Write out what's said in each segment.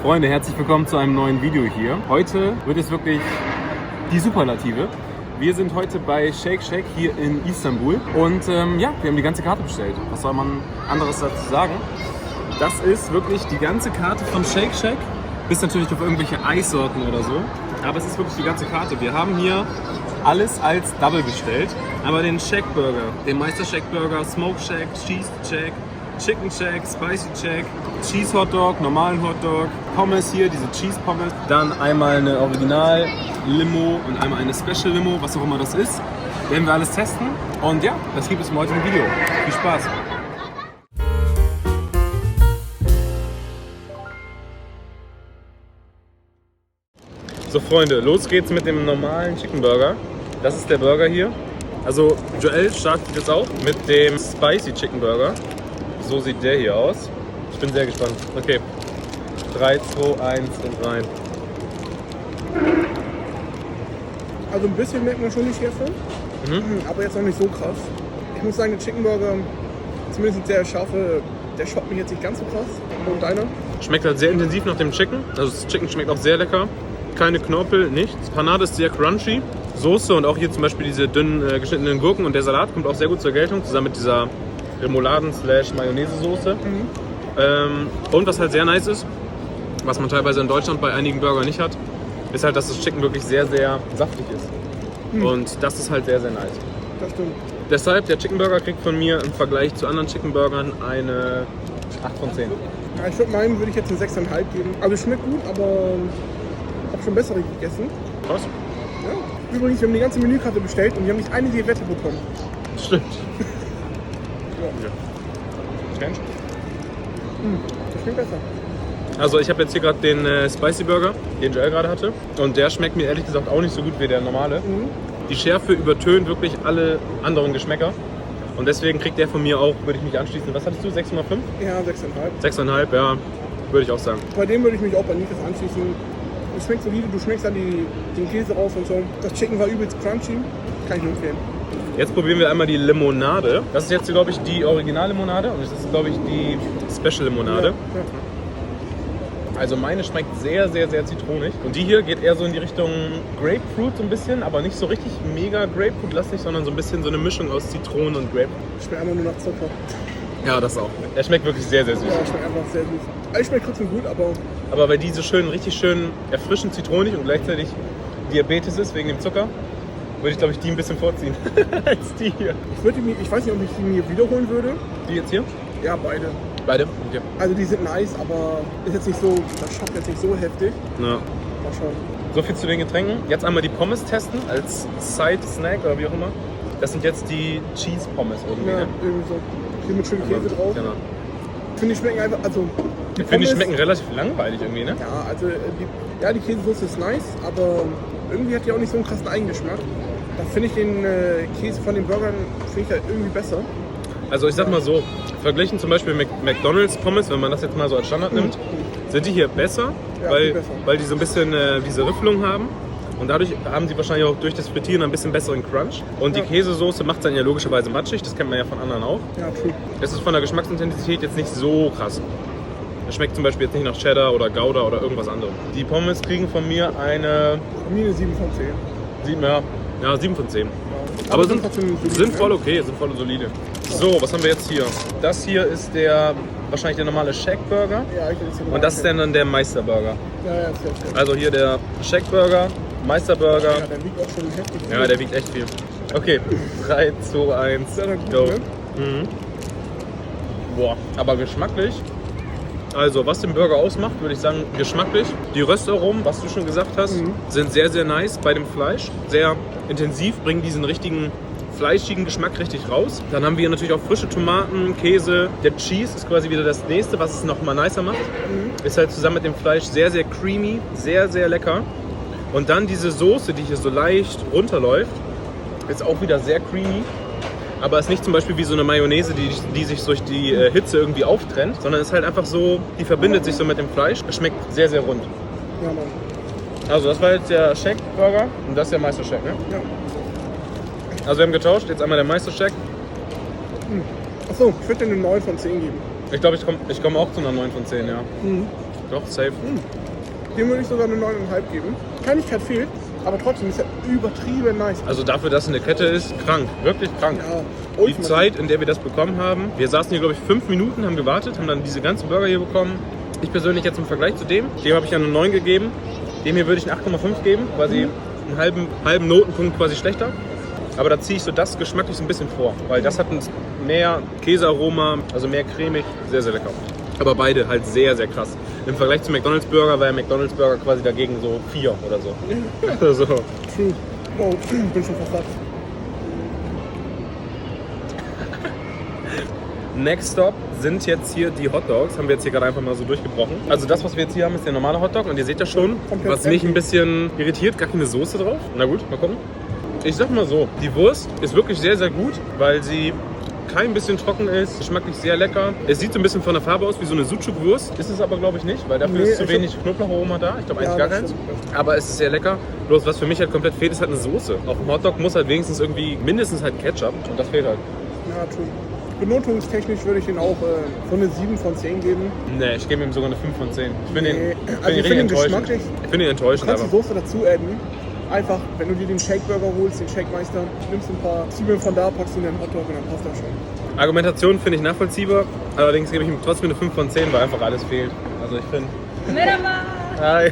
Freunde, herzlich willkommen zu einem neuen Video hier. Heute wird es wirklich die Superlative. Wir sind heute bei Shake Shack hier in Istanbul und ja, wir haben die ganze Karte bestellt. Was soll man anderes dazu sagen? Das ist wirklich die ganze Karte von Shake Shack, bis natürlich auf irgendwelche Eissorten oder so. Aber es ist wirklich die ganze Karte. Wir haben hier alles als Double bestellt. Aber den Shack Burger, den Meister Shack Burger, Smoke Shack, Cheese Shack, Chicken Shack, Spicy Shack, Cheese Hot Dog, normalen Hot Dog, Pommes hier, diese Cheese Pommes. Dann einmal eine Original Limo und einmal eine Special Limo, was auch immer das ist. Werden wir alles testen. Und ja, das gibt es im heutigen Video. Viel Spaß! So Freunde, los geht's mit dem normalen Chicken Burger. Das ist der Burger hier. Also Joel startet jetzt auch mit dem Spicy Chicken Burger. So sieht der hier aus. Ich bin sehr gespannt. Okay, 3, 2, 1 und rein. Also ein bisschen merkt man schon die Schärfe, aber jetzt noch nicht so krass. Ich muss sagen, der Chicken Burger, zumindest der scharfe, der schockt mich jetzt nicht ganz so krass. Und deiner? Schmeckt halt sehr intensiv nach dem Chicken. Also das Chicken schmeckt auch sehr lecker. Keine Knorpel, nichts. Panade ist sehr crunchy. Soße und auch hier zum Beispiel diese dünnen geschnittenen Gurken und der Salat kommt auch sehr gut zur Geltung, zusammen mit dieser Remouladen/Mayonnaise-Soße. Und was halt sehr nice ist, was man teilweise in Deutschland bei einigen Burgern nicht hat, ist halt, dass das Chicken wirklich sehr, sehr saftig ist. Und das ist halt sehr, sehr nice. Das stimmt. Deshalb, der Chicken Burger kriegt von mir im Vergleich zu anderen Chicken Burgern eine 8 von 10. Ja, ich würde meinen, würde ich jetzt eine 6,5 geben. Also schmeckt gut, aber ich habe schon bessere gegessen. Krass. Ja. Übrigens, wir haben die ganze Menükarte bestellt und wir haben nicht eine Serviette bekommen. Stimmt. Ja. Kennst Das schmeckt besser. Also ich habe jetzt hier gerade den Spicy Burger, den Joel gerade hatte. Und der schmeckt mir ehrlich gesagt auch nicht so gut wie der normale. Die Schärfe übertönt wirklich alle anderen Geschmäcker. Und deswegen kriegt der von mir auch, würde ich mich anschließen. Was hattest du, 6,5? Ja, 6,5. 6,5, ja, würde ich auch sagen. Bei dem würde ich mich auch bei Nikes anschließen. Es schmeckt solide, du schmeckst dann den Käse raus und so. Das Chicken war übelst crunchy, kann ich nur empfehlen. Jetzt probieren wir einmal die Limonade. Das ist jetzt, glaube ich, die Original-Limonade und das ist, glaube ich, die Special-Limonade. Ja. Also meine schmeckt sehr, sehr, sehr zitronig. Und die hier geht eher so in die Richtung Grapefruit so ein bisschen, aber nicht so richtig mega Grapefruit-lastig, sondern so ein bisschen so eine Mischung aus Zitronen und Grapefruit. Schmeckt einfach nur nach Zucker. Ja, das auch. Er schmeckt wirklich sehr, sehr süß. Ja, schmeckt einfach sehr süß. Also schmeckt trotzdem gut, aber weil die so schön, richtig schön erfrischend zitronig und gleichzeitig Diabetes ist wegen dem Zucker, würde ich, glaube ich, die ein bisschen vorziehen als die hier. ich weiß nicht, ob ich die mir wiederholen würde. Die jetzt hier? Ja, beide. Beide? Okay. Also die sind nice, aber ist jetzt nicht so, das schockt jetzt nicht so heftig. Ja. Mal schauen. So viel zu den Getränken. Jetzt einmal die Pommes testen als Side-Snack oder wie auch immer. Das sind jetzt die Cheese-Pommes irgendwie, Ja, ne? irgendwie so. Hier mit schönem Käse drauf. Genau. Finde ich schmecken einfach, also Ich finde, die schmecken relativ langweilig irgendwie, ne? Ja, also die Käsesoße ist nice, aber irgendwie hat die auch nicht so einen krassen Eigengeschmack. Da finde ich den Käse von den Burgern halt irgendwie besser. Also ich sag mal so, verglichen zum Beispiel mit McDonald's Pommes, wenn man das jetzt mal so als Standard nimmt, sind die hier besser, Ja, weil, viel besser. weil die so ein bisschen diese Riffelung haben. Und dadurch haben sie wahrscheinlich auch durch das Frittieren ein bisschen besseren Crunch. Und die Käsesoße macht es dann ja logischerweise matschig, das kennt man ja von anderen auch. Ja, true. Es ist von der Geschmacksintensität jetzt nicht so krass. Es schmeckt zum Beispiel jetzt nicht nach Cheddar oder Gouda oder irgendwas anderem. Die Pommes kriegen von mir eine Von mir eine 7 von 10. 7 von 10. Ja. Aber sind trotzdem solide, sind voll okay, sind voll solide. So, was haben wir jetzt hier? Das hier ist wahrscheinlich der normale Shack Burger. Ja, ich jetzt Und das ist dann der Meister Burger. Ja, ist ja. Also hier der Shack Burger, Meister Burger. Ja, der wiegt auch schon heftig. Ja, der wiegt echt viel. Okay, 3, 2, 1, Ja, dann gut, go. ne? Boah, aber geschmacklich. Also, was den Burger ausmacht, würde ich sagen, geschmacklich. Die Röstaromen, was du schon gesagt hast, sind sehr, sehr nice bei dem Fleisch. Sehr intensiv, bringen diesen richtigen fleischigen Geschmack richtig raus. Dann haben wir hier natürlich auch frische Tomaten, Käse. Der Cheese ist quasi wieder das nächste, was es nochmal nicer macht. Ist halt zusammen mit dem Fleisch sehr, sehr creamy, sehr, sehr lecker. Und dann diese Soße, die hier so leicht runterläuft, ist auch wieder sehr creamy. Aber ist nicht zum Beispiel wie so eine Mayonnaise, die sich durch die Hitze irgendwie auftrennt, sondern ist halt einfach so, die verbindet sich so mit dem Fleisch. Es schmeckt sehr, sehr rund. Ja, Mann. Also das war jetzt der Shack Burger und das ist der Meister Shack, ne? Ja. Also wir haben getauscht, jetzt einmal der Meister Shack. Achso, ich würde dir eine 9 von 10 geben. Ich glaube, ich komm auch zu einer 9 von 10, ja. Doch, safe. Dem würde ich sogar eine 9,5 geben. Kleinigkeit fehlt, aber trotzdem ist er übertrieben nice. Also dafür, dass es eine Kette ist, krank. Wirklich krank. Ja, Die ultimativ. Zeit, in der wir das bekommen haben, wir saßen hier, glaube ich, 5 Minuten, haben gewartet, haben dann diese ganzen Burger hier bekommen. Ich persönlich jetzt im Vergleich zu dem habe ich ja eine 9 gegeben. Dem hier würde ich eine 8,5 geben, quasi einen halben Notenpunkt quasi schlechter. Aber da ziehe ich so das geschmacklich so ein bisschen vor, weil das hat mehr Käsearoma, also mehr cremig, sehr, sehr lecker. Aber beide halt sehr, sehr krass. Im Vergleich zu McDonald's Burger war der McDonald's Burger quasi dagegen so 4 oder so. so. True. Wow, bin schon fast satt. Next Stop sind jetzt hier die Hot Dogs, haben wir jetzt hier gerade einfach mal so durchgebrochen. Also das, was wir jetzt hier haben, ist der normale Hotdog und ihr seht ja schon, Komplett was mich empty. ein bisschen irritiert, gar keine Soße drauf. Na gut, mal gucken. Ich sag mal so, die Wurst ist wirklich sehr, sehr gut, weil sie kein bisschen trocken ist, geschmacklich sehr lecker. Es sieht so ein bisschen von der Farbe aus wie so eine Sucuk-Wurst, ist es aber glaube ich nicht, weil dafür Nee, ist zu ich wenig Knoblaucharoma da. Ich glaube eigentlich Ja, gar das keins. stimmt. Aber es ist sehr lecker. Bloß was für mich halt komplett fehlt, ist halt eine Soße. Auf dem Hotdog muss halt wenigstens irgendwie mindestens halt Ketchup und das fehlt halt. Ja, true. Benotungstechnisch würde ich den auch so eine 7 von 10 geben. Nee, ich gebe ihm sogar eine 5 von 10. Ich finde Nee, ihn, also ich finde ihn enttäuschend. geschmacklich. Ich finde ihn Du enttäuschend, kannst aber die Soße dazu adden. Einfach, wenn du dir den Shakeburger holst, den Shakemeister, nimmst ein paar Zwiebeln von da, packst ihn in den Hotdog und dann passt das schon. Argumentation finde ich nachvollziehbar. Allerdings gebe ich ihm trotzdem eine 5 von 10, weil einfach alles fehlt. Also ich finde... Merhaba. Hi.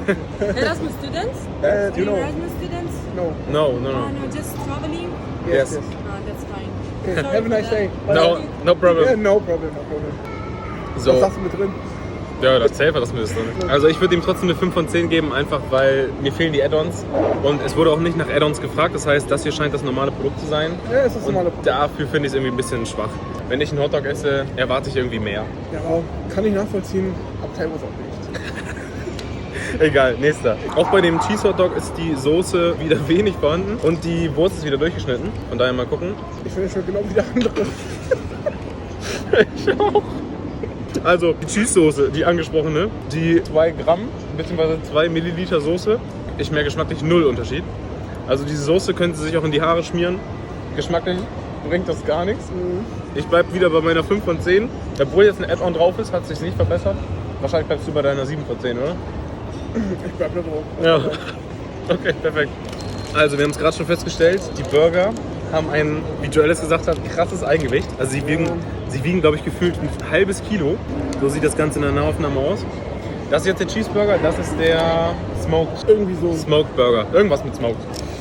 Erasmus students? Do you know? Erasmus students? No. No. No, just traveling? Yes. That's fine. Okay. Sorry Have a nice for day. that. No, no problem. Yeah, no problem, no problem. Was So. sagst du mit drin? Ja, das zählt, das müsste. Also ich würde ihm trotzdem eine 5 von 10 geben, einfach weil mir fehlen die Add-ons. Und es wurde auch nicht nach Add-ons gefragt, das heißt, das hier scheint das normale Produkt zu sein. Ja, ist das Und normale Produkt. dafür finde ich es irgendwie ein bisschen schwach. Wenn ich einen Hotdog esse, erwarte ich irgendwie mehr. Ja, kann ich nachvollziehen, aber teilweise auch nicht. Egal, nächster. Auch bei dem Cheese Hotdog ist die Soße wieder wenig vorhanden und die Wurst ist wieder durchgeschnitten. Von daher mal gucken. Ich finde schon genau wie der andere. Ich auch. Also die Cheese-Soße, die angesprochene, die 2 Gramm bzw. 2 Milliliter Soße. Ich merke geschmacklich null Unterschied. Also diese Soße können Sie sich auch in die Haare schmieren. Geschmacklich bringt das gar nichts. Ich bleibe wieder bei meiner 5 von 10. Obwohl jetzt ein Add-on drauf ist, hat es sich nicht verbessert. Wahrscheinlich bleibst du bei deiner 7 von 10, oder? Ich bleib da drauf. Ja. Okay, perfekt. Also wir haben es gerade schon festgestellt, die Burger haben ein, wie Joellis gesagt hat, krasses Eigengewicht. Also sie wiegen glaube ich, gefühlt ein halbes Kilo. So sieht das Ganze in der Nahaufnahme aus. Das ist jetzt der Cheeseburger, das ist der Irgendwie so. Smoked Burger. Irgendwas mit Smoked.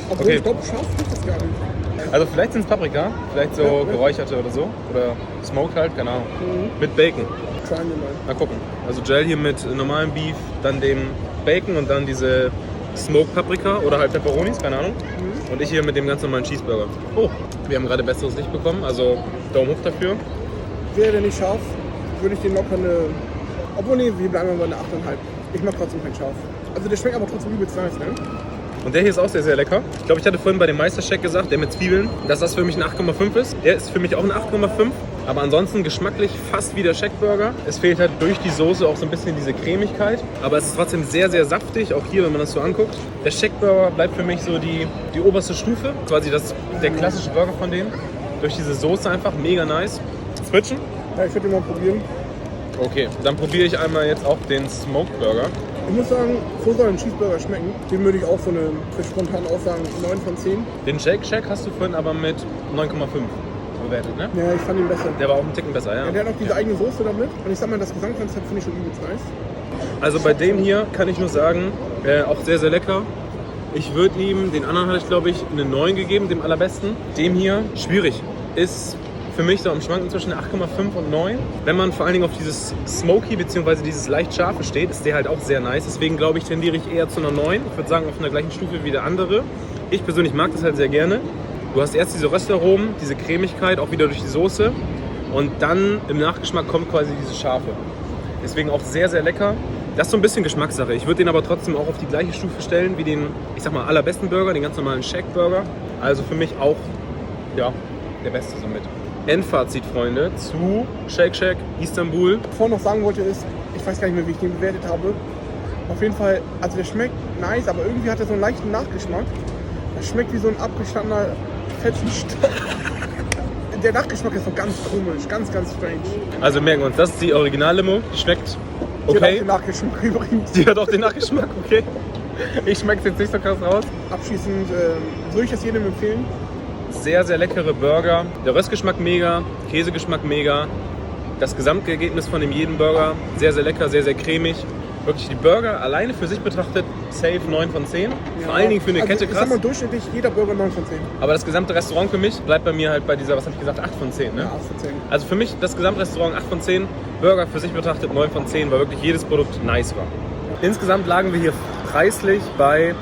Obwohl Okay. ich glaube, scharf ist das gar nicht. Also vielleicht sind es Paprika, vielleicht so Ja. geräucherte oder so. Oder Smoked halt, keine Ahnung. Mit Bacon. Schauen wir mal. Mal gucken. Also Gel hier mit normalem Beef, dann dem Bacon und dann diese Smoked Paprika oder halt Pepperonis, keine Ahnung. Und ich hier mit dem ganz normalen Cheeseburger. Oh, wir haben gerade besseres Licht bekommen, also Daumen hoch dafür. Wäre der nicht scharf, würde ich den locker eine. Obwohl, nee, wir bleiben bei einer 8,5. Ich mag trotzdem kein scharf. Also der schmeckt aber trotzdem übelst nice, ne? Und der hier ist auch sehr, sehr lecker. Ich glaube, ich hatte vorhin bei dem Meistercheck gesagt, der mit Zwiebeln, dass das für mich ein 8,5 ist. Der ist für mich auch ein 8,5. Aber ansonsten geschmacklich fast wie der Shack-Burger. Es fehlt halt durch die Soße auch so ein bisschen diese Cremigkeit. Aber es ist trotzdem sehr, sehr saftig, auch hier, wenn man das so anguckt. Der Shack-Burger bleibt für mich so die oberste Stufe. Quasi der klassische Burger von denen. Durch diese Soße einfach mega nice. Switchen? Ja, ich würde den mal probieren. Okay, dann probiere ich einmal jetzt auch den Smoked Burger. Ich muss sagen, so soll ein Cheeseburger schmecken. Den würde ich auch so eine, für spontan aussagen, 9 von 10. Den Shake Shack hast du vorhin aber mit 9,5 bewertet, ne? Ja, ich fand ihn besser. Der war auch einen Ticken besser, ja. Ja, der hat auch diese eigene Soße damit. Und ich sag mal, das Gesamtkonzept finde ich schon übelst nice. Also bei dem hier kann ich nur sagen, auch sehr, sehr lecker. Ich würde ihm, den anderen hatte ich glaube ich eine 9 gegeben, dem allerbesten. Dem hier, schwierig. Ist für mich so am Schwanken zwischen 8,5 und 9. Wenn man vor allen Dingen auf dieses Smoky bzw. dieses leicht scharfe steht, ist der halt auch sehr nice. Deswegen glaube ich, tendiere ich eher zu einer 9. Ich würde sagen, auf einer gleichen Stufe wie der andere. Ich persönlich mag das halt sehr gerne. Du hast erst diese Röstaromen, diese Cremigkeit, auch wieder durch die Soße. Und dann im Nachgeschmack kommt quasi diese Scharfe. Deswegen auch sehr, sehr lecker. Das ist so ein bisschen Geschmackssache. Ich würde den aber trotzdem auch auf die gleiche Stufe stellen wie den, ich sag mal, allerbesten Burger, den ganz normalen Shack-Burger. Also für mich auch, ja, der beste somit. Endfazit, Freunde, zu Shake Shack Istanbul. Was ich vorhin noch sagen wollte ist, ich weiß gar nicht mehr, wie ich den bewertet habe. Auf jeden Fall, also der schmeckt nice, aber irgendwie hat er so einen leichten Nachgeschmack. Das schmeckt wie so ein abgestandener Fetzenstoff. Der Nachgeschmack ist so ganz komisch, ganz, ganz strange. Also merken wir uns, das ist die Original-Limo. Die schmeckt Die hat auch Okay. den Nachgeschmack übrigens. Die hat auch den Nachgeschmack, okay. Ich schmecke jetzt nicht so krass raus. Abschließend würde ich das jedem empfehlen. Sehr, sehr leckere Burger. Der Röstgeschmack mega, Käsegeschmack mega. Das Gesamtergebnis von dem jeden Burger sehr, sehr lecker, sehr, sehr cremig. Wirklich die Burger alleine für sich betrachtet safe 9 von 10. Vor allen Dingen für eine Kette Ich sag krass. mal durchschnittlich jeder Burger 9 von 10. Aber das gesamte Restaurant für mich bleibt bei mir halt bei dieser, was habe ich gesagt, 8 von 10. Ne? Ja, 8 von 10. Also für mich das Gesamtrestaurant 8 von 10. Burger für sich betrachtet 9 von 10, weil wirklich jedes Produkt nice war. Insgesamt lagen wir hier preislich bei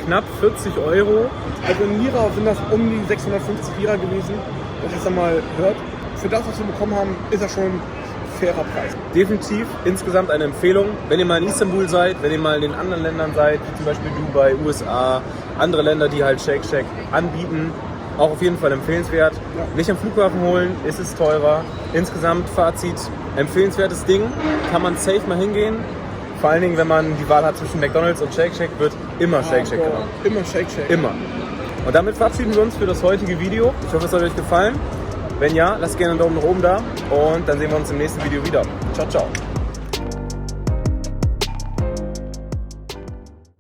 knapp 40 Euro. Also in Lira sind das um die 650 Lira gewesen. Wenn ihr das dann mal hört. Für das, was wir bekommen haben, ist das schon ein fairer Preis. Definitiv insgesamt eine Empfehlung. Wenn ihr mal in Istanbul seid, wenn ihr mal in den anderen Ländern seid, wie zum Beispiel Dubai, USA, andere Länder, die halt Shake Shack anbieten, auch auf jeden Fall empfehlenswert. Ja. Nicht am Flughafen holen, ist es teurer. Insgesamt Fazit, empfehlenswertes Ding, kann man safe mal hingehen. Vor allen Dingen, wenn man die Wahl hat zwischen McDonald's und Shake Shack, wird immer Shake Shack genommen. Immer Shake Shack. Immer. Und damit verabschieden wir uns für das heutige Video. Ich hoffe, es hat euch gefallen. Wenn ja, lasst gerne einen Daumen nach oben da und dann sehen wir uns im nächsten Video wieder. Ciao, ciao.